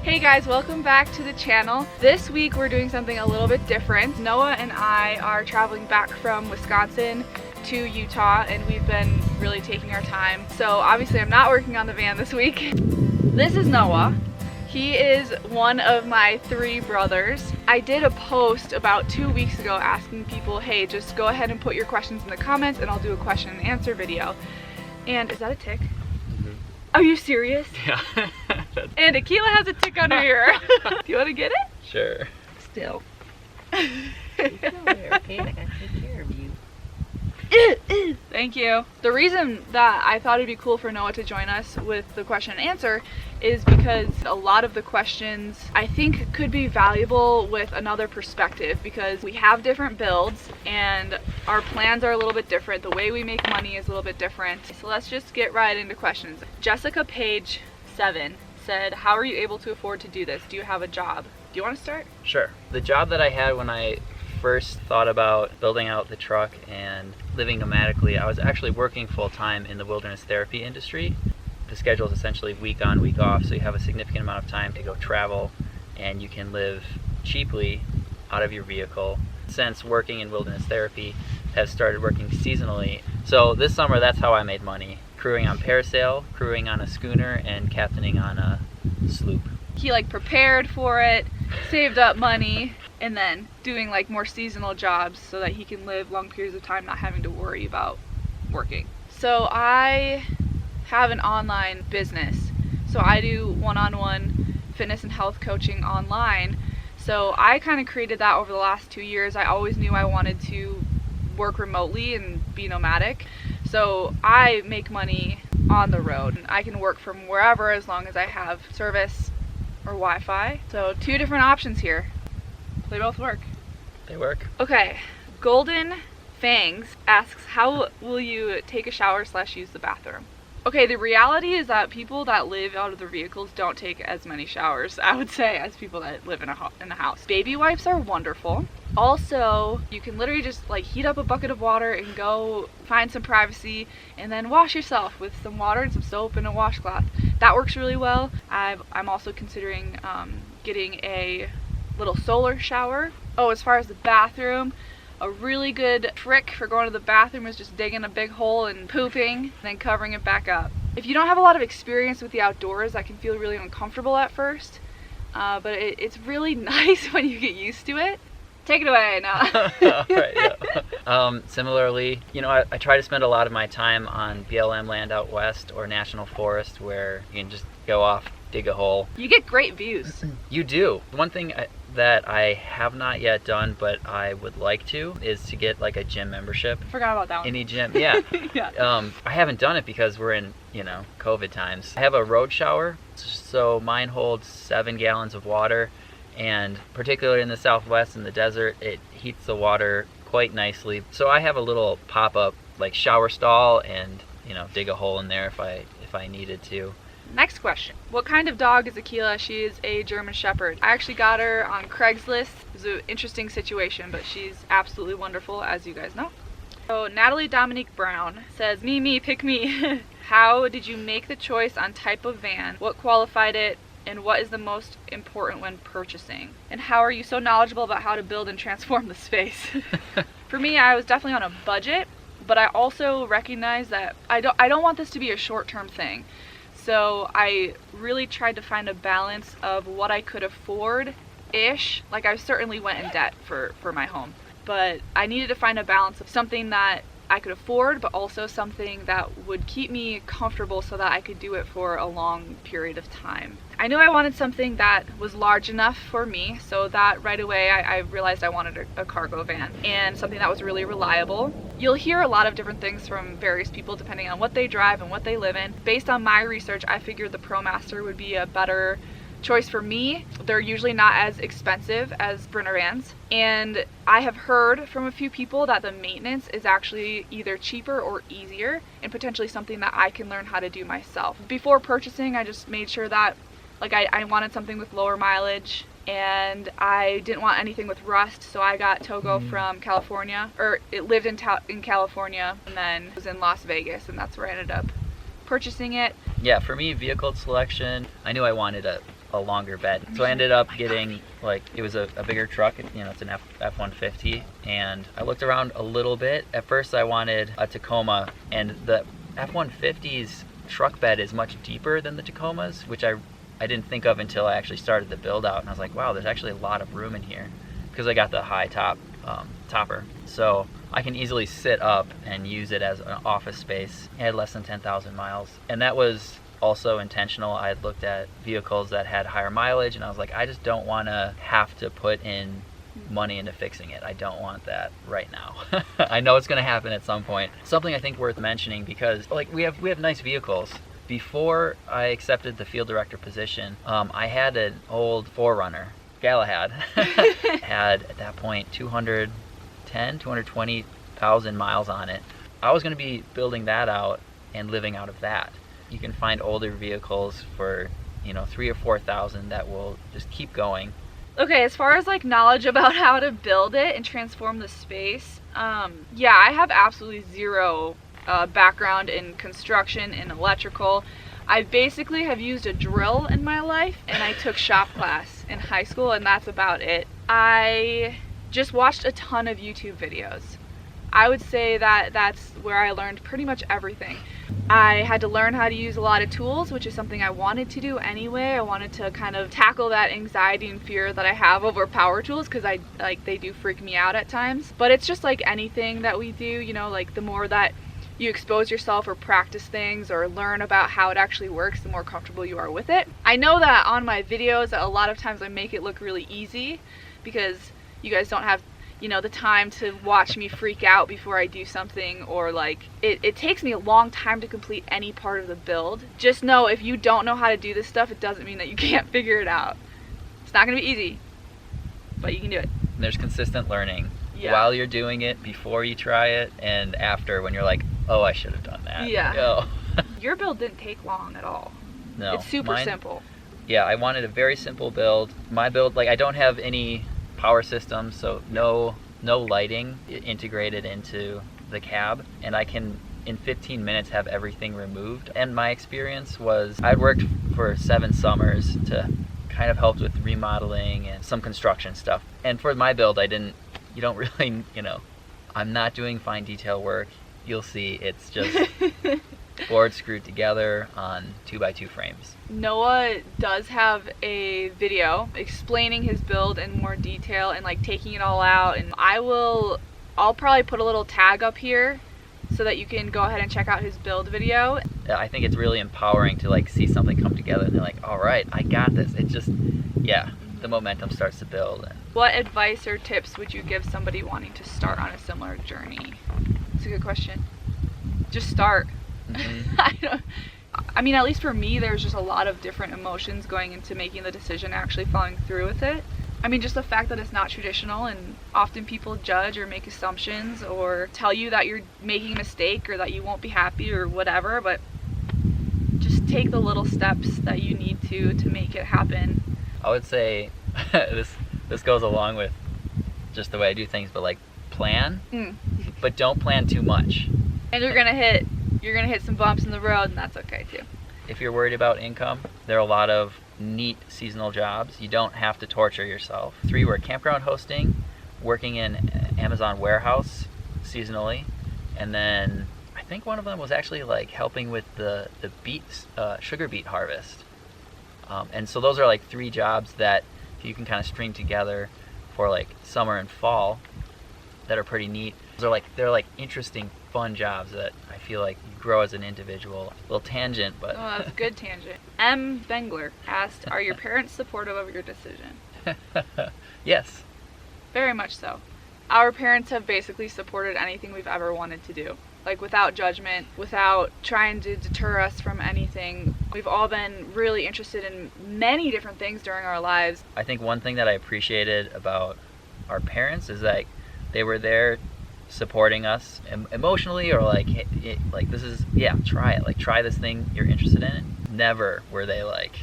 Hey guys, welcome back to the channel. This week we're doing something a little bit different. Noah and I are traveling back from Wisconsin to Utah and we've been really taking our time. So obviously I'm not working on the van this week. This is Noah. He is one of my 3 brothers. I did a post about 2 weeks ago asking people, hey, just go ahead and put your questions in the comments and I'll do a question and answer video. And is that a tick? Mm-hmm. Are you serious? Yeah. And Akela has a tick under here. Do you want to get it? Sure. Still. Keep it over there, okay? I gotta take care of you. Thank you. The reason that I thought it'd be cool for Noah to join us with the question and answer is because a lot of the questions I think could be valuable with another perspective, because we have different builds and our plans are a little bit different. The way we make money is a little bit different. So let's just get right into questions. Jessica Page 7 said, how are you able to afford to do this? Do you have a job? Do you want to start? Sure. The job that I had when I first thought about building out the truck and living nomadically, I was actually working full-time in the wilderness therapy industry. The schedule is essentially week on, week off, so you have a significant amount of time to go travel and you can live cheaply out of your vehicle. Since working in wilderness therapy, have started working seasonally. So this summer, that's how I made money. Crewing on parasail, crewing on a schooner, and captaining on a sloop. He prepared for it, saved up money, and then doing more seasonal jobs so that he can live long periods of time not having to worry about working. So I have an online business. So I do one-on-one fitness and health coaching online. So I kind of created that over the last 2 years. I always knew I wanted to work remotely and be nomadic. So I make money on the road. I can work from wherever as long as I have service or Wi-Fi. So 2 different options here. They both work. They work. Okay, Golden Fangs asks, how will you take a shower / use the bathroom? Okay, the reality is that people that live out of their vehicles don't take as many showers, I would say, as people that live in a house. Baby wipes are wonderful. Also, you can literally just heat up a bucket of water and go find some privacy and then wash yourself with some water and some soap and a washcloth. That works really well. I'm also considering getting a little solar shower. Oh, as far as the bathroom, a really good trick for going to the bathroom is just digging a big hole and pooping and then covering it back up. If you don't have a lot of experience with the outdoors, that can feel really uncomfortable at first, but it's really nice when you get used to it. Take it away now. Right, yeah. Similarly, I try to spend a lot of my time on BLM land out west or national forest where you can just go off, dig a hole. You get great views. You do. One thing that I have not yet done, but I would like to, is to get a gym membership. Forgot about that one. Any gym, yeah. Yeah. I haven't done it because we're in, COVID times. I have a road shower, so mine holds 7 gallons of water, and particularly in the Southwest in the desert, it heats the water quite nicely. So I have a little pop-up shower stall and, dig a hole in there if I needed to. Next question. What kind of dog is Akela? She is a German Shepherd. I actually got her on Craigslist. It was an interesting situation, but she's absolutely wonderful, as you guys know. So Natalie Dominique Brown says, me, pick me. How did you make the choice on type of van? What qualified it? And what is the most important when purchasing? And how are you so knowledgeable about how to build and transform the space? For me, I was definitely on a budget, but I also recognize that I don't want this to be a short-term thing. So I really tried to find a balance of what I could afford-ish. I certainly went in debt for my home, but I needed to find a balance of something that I could afford, but also something that would keep me comfortable so that I could do it for a long period of time. I knew I wanted something that was large enough for me, so that right away I realized I wanted a cargo van and something that was really reliable. You'll hear a lot of different things from various people depending on what they drive and what they live in. Based on my research, I figured the ProMaster would be a better choice for me. They're usually not as expensive as Sprinter vans, and I have heard from a few people that the maintenance is actually either cheaper or easier and potentially something that I can learn how to do myself. Before purchasing, I just made sure that I wanted something with lower mileage and I didn't want anything with rust, so I got Togo from California, or it lived in California and then was in Las Vegas, and that's where I ended up purchasing it. Yeah, for me, vehicle selection, I knew I wanted a a longer bed. So I ended up getting, like, it was a bigger truck, you know, it's an F-150, and I looked around a little bit. At first I wanted a Tacoma, and the F-150's truck bed is much deeper than the Tacoma's, which I didn't think of until I actually started the build out, and I was like, wow, there's actually a lot of room in here, because I got the high topper. So I can easily sit up and use it as an office space. It had less than 10,000 miles, and that was also intentional. I had looked at vehicles that had higher mileage, and I was like, I just don't want to have to put in money into fixing it. I don't want that right now. I know it's going to happen at some point. Something I think worth mentioning, because like we have nice vehicles. Before I accepted the field director position, I had an old 4Runner. Galahad had at that point 220,000 miles on it. I was going to be building that out and living out of that. You can find older vehicles for, you know, 3,000 or 4,000 that will just keep going. Okay, as far as like knowledge about how to build it and transform the space, yeah, I have absolutely zero background in construction and electrical. I basically have used a drill in my life, and I took shop class in high school, and that's about it. I just watched a ton of YouTube videos. I would say that that's where I learned pretty much everything. I had to learn how to use a lot of tools, which is something I wanted to do anyway. I wanted to kind of tackle that anxiety and fear that I have over power tools, because they do freak me out at times. But it's just like anything that we do, you know, like the more that you expose yourself or practice things or learn about how it actually works, the more comfortable you are with it. I know that on my videos, a lot of times I make it look really easy because you guys don't have, you know, the time to watch me freak out before I do something, or like it takes me a long time to complete any part of the build. Just know, if you don't know how to do this stuff, it doesn't mean that you can't figure it out. It's not gonna be easy, but you can do it. There's consistent learning. Yeah. While you're doing it, before you try it, and after, when you're like, oh, I should have done that. Yeah. Oh. Your build didn't take long at all. No. It's super simple. Yeah, I wanted a very simple build. My build, like, I don't have any power systems, so no lighting integrated into the cab, and I can in 15 minutes have everything removed. And my experience was, I'd worked for 7 summers to kind of help with remodeling and some construction stuff. And for my build, you don't really, you know, I'm not doing fine detail work. You'll see, it's just boards screwed together on 2x2 frames. Noah does have a video explaining his build in more detail and like taking it all out, and I'll probably put a little tag up here so that you can go ahead and check out his build video. I think it's really empowering to like see something come together and they're like, all right, I got this. It just, yeah, the momentum starts to build. What advice or tips would you give somebody wanting to start on a similar journey? It's a good question. Just start. Mm-hmm. I mean, at least for me, there's just a lot of different emotions going into making the decision, actually following through with it. I mean, just the fact that it's not traditional, and often people judge or make assumptions or tell you that you're making a mistake or that you won't be happy or whatever, but just take the little steps that you need to make it happen. I would say this goes along with just the way I do things, but like plan, but don't plan too much. And you're gonna hit some bumps in the road, and that's okay too. If you're worried about income, there are a lot of neat seasonal jobs. You don't have to torture yourself. 3 were campground hosting, working in Amazon warehouse seasonally, and then I think one of them was actually like helping with the sugar beet harvest. And so those are like 3 jobs that you can kind of string together for like summer and fall that are pretty neat. They're like interesting, fun jobs that I feel like you grow as an individual. A little tangent, but oh, that's a good tangent. M. Bengler asked, are your parents supportive of your decision? Yes. Very much so. Our parents have basically supported anything we've ever wanted to do. Like, without judgment, without trying to deter us from anything. We've all been really interested in many different things during our lives. I think one thing that I appreciated about our parents is that they were there supporting us emotionally, or like, hey, like, this is, yeah, try it, like, try this thing, you're interested in it. Never were they like,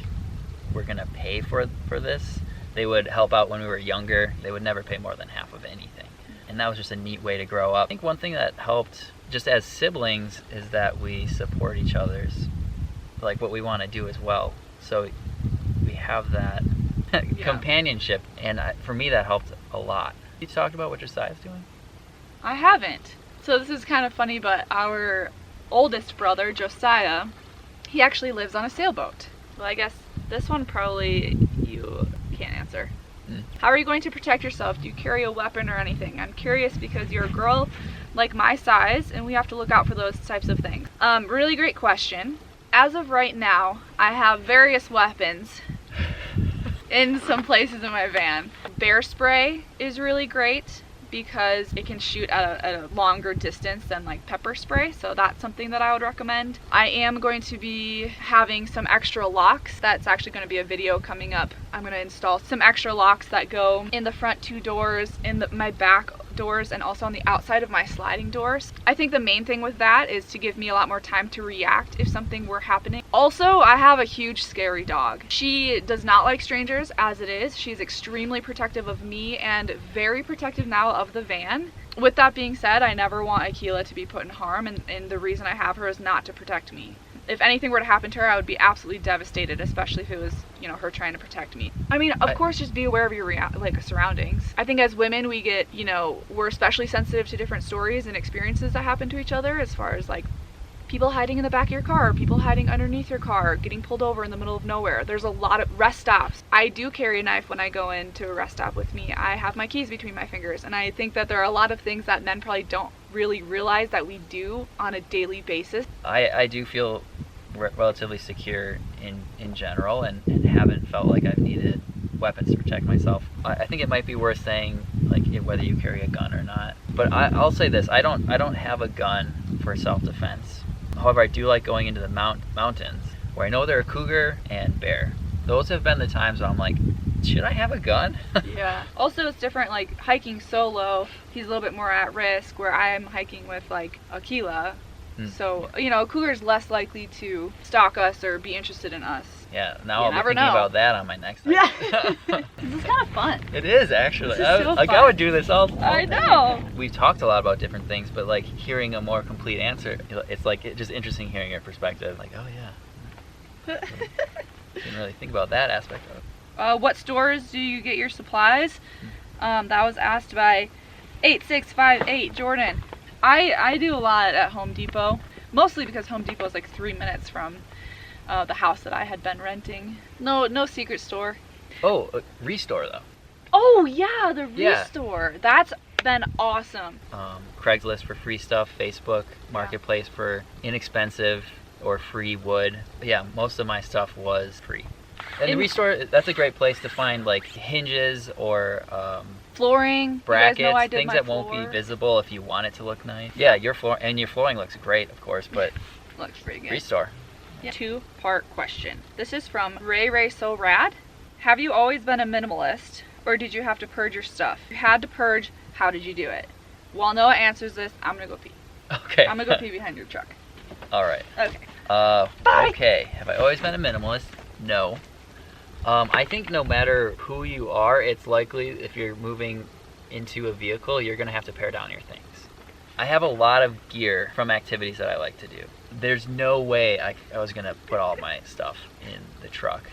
we're gonna pay for this. They would help out when we were younger. They would never pay more than half of anything, and that was just a neat way to grow up. I think one thing that helped just as siblings is that we support each other's, like, what we want to do as well. So have that companionship, and for me that helped a lot. You talked about what Josiah's doing? I haven't. So this is kind of funny, but our oldest brother, Josiah, he actually lives on a sailboat. Well, I guess this one probably you can't answer. How are you going to protect yourself? Do you carry a weapon or anything? I'm curious because you're a girl like my size, and we have to look out for those types of things. Really great question. As of right now, I have various weapons in some places in my van. Bear spray is really great because it can shoot at a longer distance than like pepper spray, so that's something that I would recommend. I am going to be having some extra locks. That's actually going to be a video coming up. I'm going to install some extra locks that go in the front 2 doors, in my back doors, and also on the outside of my sliding doors. I think the main thing with that is to give me a lot more time to react if something were happening. Also, I have a huge scary dog. She does not like strangers as it is. She's extremely protective of me and very protective now of the van. With that being said, I never want Akela to be put in harm, and the reason I have her is not to protect me. If anything were to happen to her, I would be absolutely devastated, especially if it was, her trying to protect me. I mean, of course, just be aware of your surroundings. I think as women, we get, we're especially sensitive to different stories and experiences that happen to each other, as far as like people hiding in the back of your car, people hiding underneath your car, getting pulled over in the middle of nowhere. There's a lot of rest stops. I do carry a knife when I go into a rest stop with me. I have my keys between my fingers, and I think that there are a lot of things that men probably don't really realize that we do on a daily basis. I do feel relatively secure in general, and haven't felt like I've needed weapons to protect myself. I think it might be worth saying like whether you carry a gun or not. But I'll say this: I don't have a gun for self-defense. However, I do like going into the mountains where I know there are cougar and bear. Those have been the times when I'm like, should I have a gun? Yeah. Also, it's different, like hiking solo, he's a little bit more at risk, where I am hiking with like Akela. So, a cougar's less likely to stalk us or be interested in us. Yeah, now I'll be thinking about that on my next hike. Yeah. This is kind of fun. It is, actually. This is so fun. I would do this all I know. We've talked a lot about different things, but like hearing a more complete answer, it's like just interesting hearing your perspective. Like, oh yeah. Didn't really think about that aspect of it. What stores do you get your supplies? That was asked by 8658 Jordan. I do a lot at Home Depot, mostly because Home Depot is like 3 minutes from the house that I had been renting. No secret store. Oh, Restore though. Oh yeah, the Restore. That's been awesome. Craigslist for free stuff, Facebook Marketplace for inexpensive or free wood. But yeah, most of my stuff was free. And the Restore, that's a great place to find like hinges or flooring, brackets, things that won't be visible if you want it to look nice. Yeah, your flooring looks great, of course, but looks pretty good. Restore. Yeah. 2-part question. This is from Ray So Rad. Have you always been a minimalist, or did you have to purge your stuff? If you had to purge, how did you do it? While Noah answers this, I'm gonna go pee. Okay. I'm gonna go pee behind your truck. All right. Okay. Bye. Okay. Have I always been a minimalist? No. I think no matter who you are, it's likely if you're moving into a vehicle, you're going to have to pare down your things. I have a lot of gear from activities that I like to do. There's no way I was going to put all my stuff in the truck.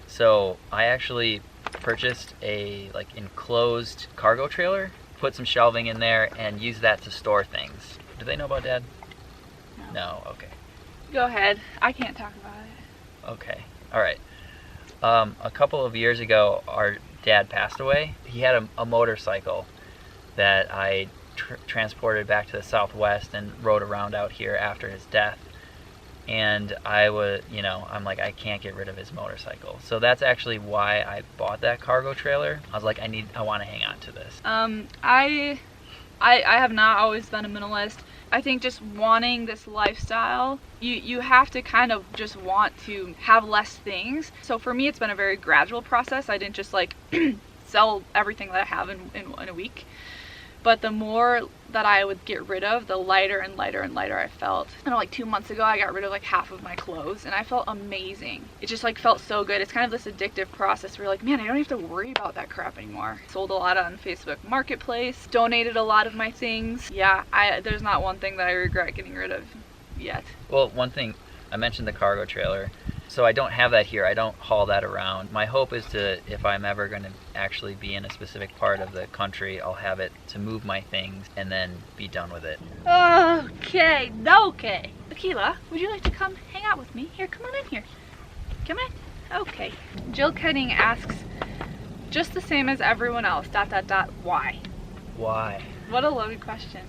So I actually purchased a enclosed cargo trailer, put some shelving in there, and use that to store things. Do they know about Dad? No? Okay. Go ahead. I can't talk about it. Okay. All right. A couple of years ago, our dad passed away. He had a motorcycle that I transported back to the Southwest and rode around out here after his death. And I'm like, I can't get rid of his motorcycle. So that's actually why I bought that cargo trailer. I was like, I want to hang on to this. I have not always been a minimalist. I think just wanting this lifestyle, you have to kind of just want to have less things. So for me, it's been a very gradual process. I didn't just like sell everything that I have in a week. But the more that I would get rid of, the lighter and lighter and lighter I felt. Like 2 months ago, I got rid of like half of my clothes, and I felt amazing. It just like felt so good. It's kind of this addictive process where you're like, man, I don't have to worry about that crap anymore. Sold a lot on Facebook Marketplace, donated a lot of my things. Yeah, there's not one thing that I regret getting rid of yet. Well, one thing I mentioned the cargo trailer. So I don't have that here. I don't haul that around. My hope is to, if I'm ever going to actually be in a specific part of the country, I'll have it to move my things and then be done with it. Okay, okay. Akela, would you like to come hang out with me? Here, come on in here. Come in. Okay. Jill Kenning asks, just the same as everyone else, ... why? Why? What a loaded question.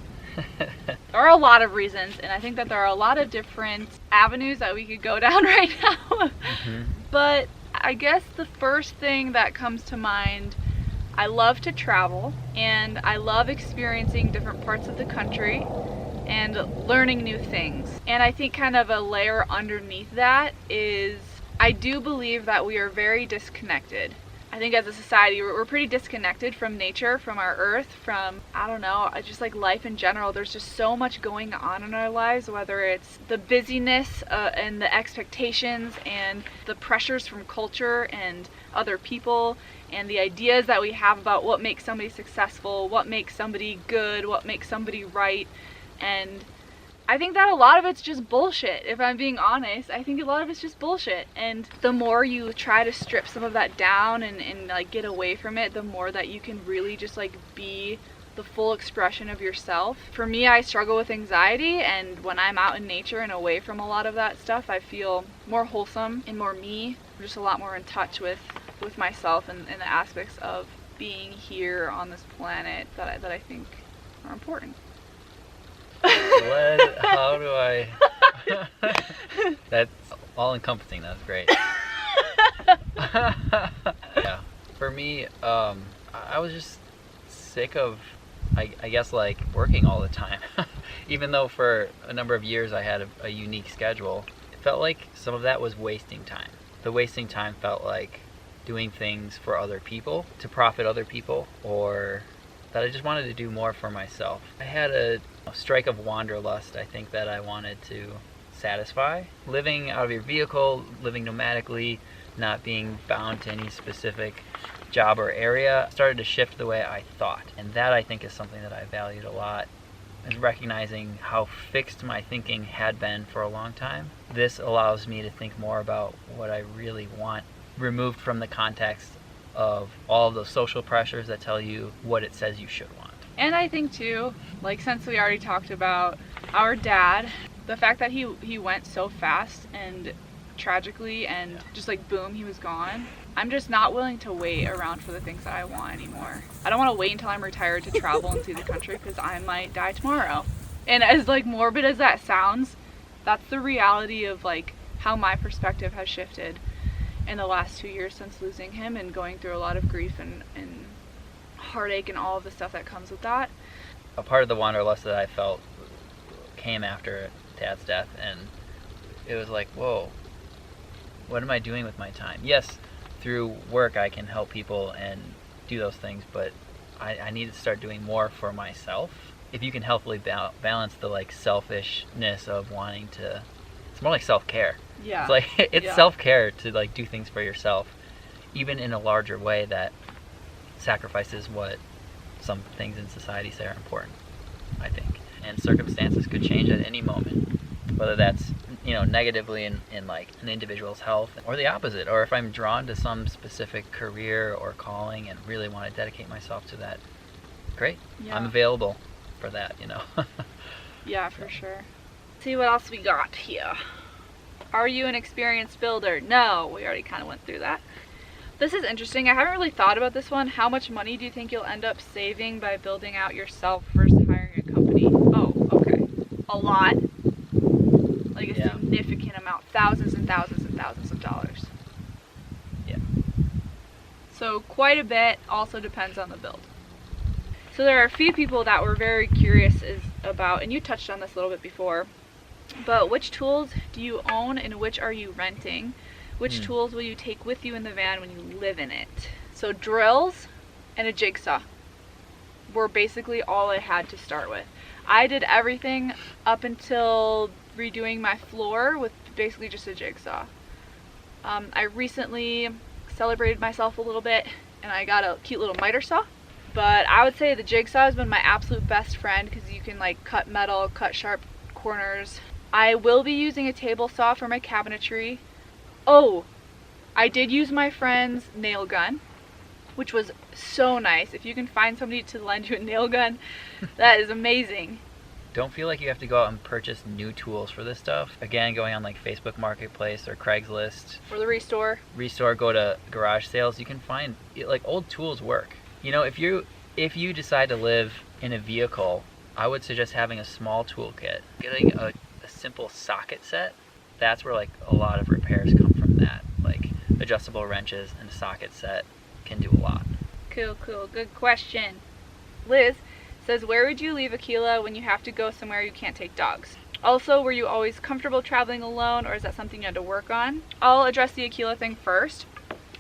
There are a lot of reasons, and I think that there are a lot of different avenues that we could go down right now. Mm-hmm. But I guess the first thing that comes to mind, I love to travel, and I love experiencing different parts of the country and learning new things. And I think kind of a layer underneath that is, I do believe that we are very disconnected. I think as a society, we're pretty disconnected from nature, from our earth, from, I don't know, just like life in general. There's just so much going on in our lives, whether it's the busyness and the expectations and the pressures from culture and other people and the ideas that we have about what makes somebody successful, what makes somebody good, what makes somebody right. And I think that a lot of it's just bullshit. If I'm being honest, I think a lot of it's just bullshit. And the more you try to strip some of that down and like get away from it, the more that you can really just like be the full expression of yourself. For me, I struggle with anxiety, and when I'm out in nature and away from a lot of that stuff, I feel more wholesome and more me. I'm just a lot more in touch with myself and the aspects of being here on this planet that I think are important. How do I... That's all encompassing. That's great. Yeah. For me, I was just sick of, I guess, like working all the time. Even though for a number of years I had a unique schedule, it felt like some of that was wasting time. The wasting time felt like doing things for other people, to profit other people, or that I just wanted to do more for myself. I had a strike of wanderlust, I think, that I wanted to satisfy. Living out of your vehicle, living nomadically, not being bound to any specific job or area, started to shift the way I thought. And that, I think, is something that I valued a lot, is recognizing how fixed my thinking had been for a long time. This allows me to think more about what I really want, removed from the context of all of those social pressures that tell you what it says you should want. And I think too, like, since we already talked about our dad, the fact that he went so fast and tragically and just like boom, he was gone. I'm just not willing to wait around for the things that I want anymore. I don't want to wait until I'm retired to travel and see the country, because I might die tomorrow. And as like morbid as that sounds, that's the reality of like how my perspective has shifted in the last 2 years since losing him and going through a lot of grief and heartache and all of the stuff that comes with that. A part of the wanderlust that I felt came after Dad's death, and it was like, whoa, what am I doing with my time? Yes, through work I can help people and do those things, but I need to start doing more for myself. If you can healthily balance the like selfishness of wanting to, it's more like self-care. Yeah. It's like it's self-care to like do things for yourself, even in a larger way that sacrifices what some things in society say are important, I think. And circumstances could change at any moment, whether that's, you know, negatively in like an individual's health, or the opposite, or if I'm drawn to some specific career or calling and really want to dedicate myself to that, great. Yeah. I'm available for that, you know. Yeah, for sure. Let's see what else we got here. Are you an experienced builder? No, we already kind of went through that. This is interesting. I haven't really thought about this one. How much money do you think you'll end up saving by building out yourself versus hiring a company? Oh, okay. A lot. Like a significant amount. Thousands and thousands and thousands of dollars. Yeah. So quite a bit. Also depends on the build. So there are a few people that were very curious about, and you touched on this a little bit before, but which tools do you own and which are you renting? Which tools will you take with you in the van when you live in it? So drills and a jigsaw were basically all I had to start with. I did everything up until redoing my floor with basically just a jigsaw. I recently celebrated myself a little bit and I got a cute little miter saw. But I would say the jigsaw has been my absolute best friend, because you can like cut metal, cut sharp corners, I will be using a table saw for my cabinetry. Oh, I did use my friend's nail gun, which was so nice. If you can find somebody to lend you a nail gun, that is amazing. Don't feel like you have to go out and purchase new tools for this stuff. Again, going on like Facebook Marketplace or Craigslist. Or the Restore. Restore, go to garage sales. You can find, like, old tools work. You know, if you decide to live in a vehicle, I would suggest having a small toolkit. Getting a simple socket set, that's where like a lot of repairs come from that. Like adjustable wrenches and a socket set can do a lot. Cool, cool. Good question. Liz says, where would you leave Akela when you have to go somewhere you can't take dogs? Also, were you always comfortable traveling alone, or is that something you had to work on? I'll address the Akela thing first.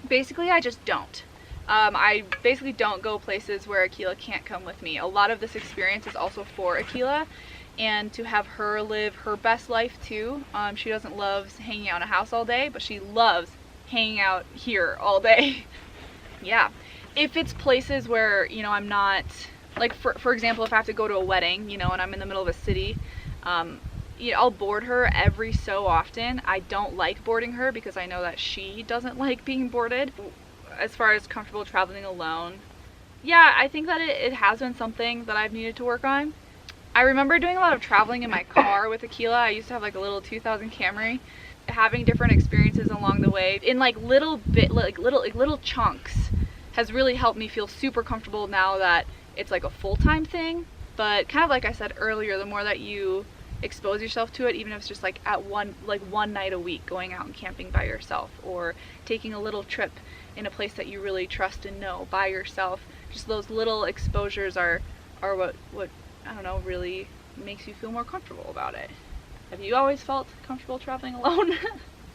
Basically, I just don't. I basically don't go places where Akela can't come with me. A lot of this experience is also for Akela, and to have her live her best life too. She doesn't love hanging out in a house all day, but she loves hanging out here all day. Yeah. If it's places where, you know, I'm not, like for example, if I have to go to a wedding, you know, and I'm in the middle of a city, you know, I'll board her every so often. I don't like boarding her because I know that she doesn't like being boarded. As far as comfortable traveling alone, yeah, I think that it has been something that I've needed to work on. I remember doing a lot of traveling in my car with Akela. I used to have like a little 2000 Camry. Having different experiences along the way in like little chunks has really helped me feel super comfortable now that it's like a full-time thing. But kind of like I said earlier, the more that you expose yourself to it, even if it's just like at one night a week, going out and camping by yourself, or taking a little trip in a place that you really trust and know by yourself, just those little exposures are what I don't know, really makes you feel more comfortable about it. Have you always felt comfortable traveling alone?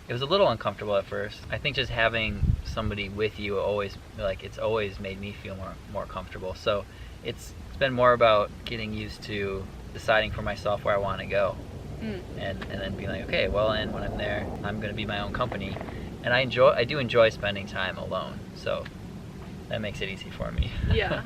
It was a little uncomfortable at first. I think just having somebody with you it's always made me feel more comfortable. So it's been more about getting used to deciding for myself where I want to go. And then being like, okay, well, and when I'm there, I'm going to be my own company. And I do enjoy spending time alone, so that makes it easy for me. Yeah.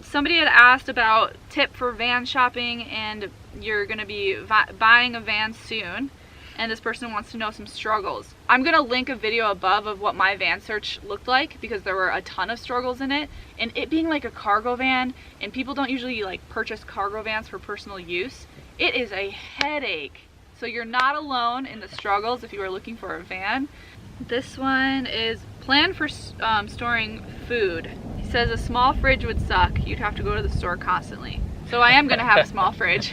Somebody had asked about tip for van shopping, and you're going to be buying a van soon, and this person wants to know some struggles. I'm going to link a video above of what my van search looked like, because there were a ton of struggles in it, and it being like a cargo van, and people don't usually like purchase cargo vans for personal use. It is a headache. So you're not alone in the struggles if you are looking for a van. This one is plan for storing food. He says a small fridge would suck. You'd have to go to the store constantly. So I am going to have a small fridge.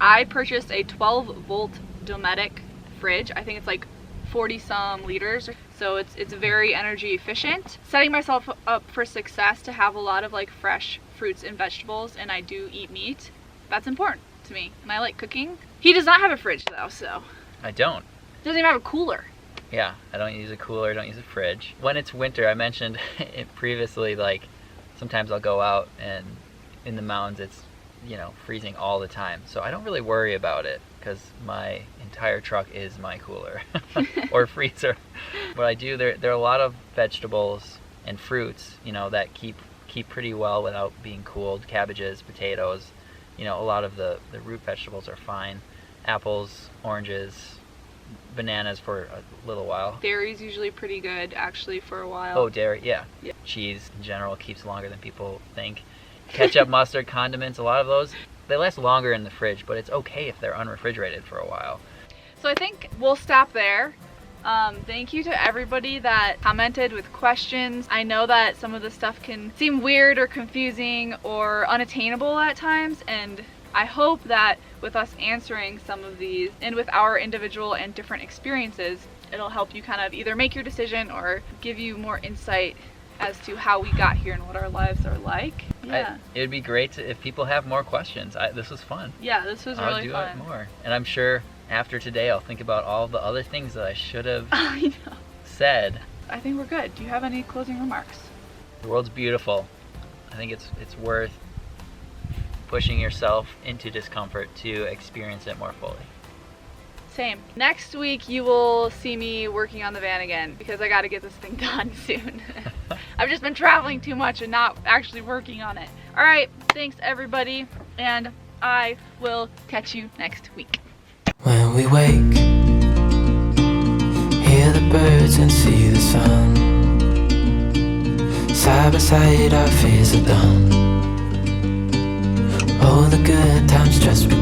I purchased a 12-volt nomadic fridge. I think it's like 40 some liters. So it's very energy efficient. Setting myself up for success to have a lot of like fresh fruits and vegetables, and I do eat meat. That's important to me, and I like cooking. He does not have a fridge though, so. I don't. Doesn't even have a cooler. Yeah, I don't use a cooler, I don't use a fridge. When it's winter, I mentioned it previously, like sometimes I'll go out and in the mountains it's, you know, freezing all the time. So I don't really worry about it because my entire truck is my cooler or freezer. What I do, there are a lot of vegetables and fruits, you know, that keep pretty well without being cooled. Cabbages, potatoes, you know, a lot of the root vegetables are fine. Apples, oranges, bananas for a little while. Dairy's usually pretty good actually for a while. Oh, dairy, yeah. Cheese in general keeps longer than people think. Ketchup, mustard, condiments, a lot of those, they last longer in the fridge, but it's okay if they're unrefrigerated for a while. So I think we'll stop there. Thank you to everybody that commented with questions. I know that some of the stuff can seem weird or confusing or unattainable at times, and I hope that with us answering some of these and with our individual and different experiences, it'll help you kind of either make your decision or give you more insight as to how we got here and what our lives are like. Yeah. It would be great if people have more questions. This was fun. Yeah, this was really fun. I'll do it more. And I'm sure after today I'll think about all the other things that I should have said. I think we're good. Do you have any closing remarks? The world's beautiful. I think it's worth pushing yourself into discomfort to experience it more fully. Same. Next week you will see me working on the van again because I got to get this thing done soon. I've just been traveling too much and not actually working on it. All right, thanks everybody, and I will catch you next week. Well, When we wake, hear the birds and see the sun. Side by side our fears are done. All the good times just begun.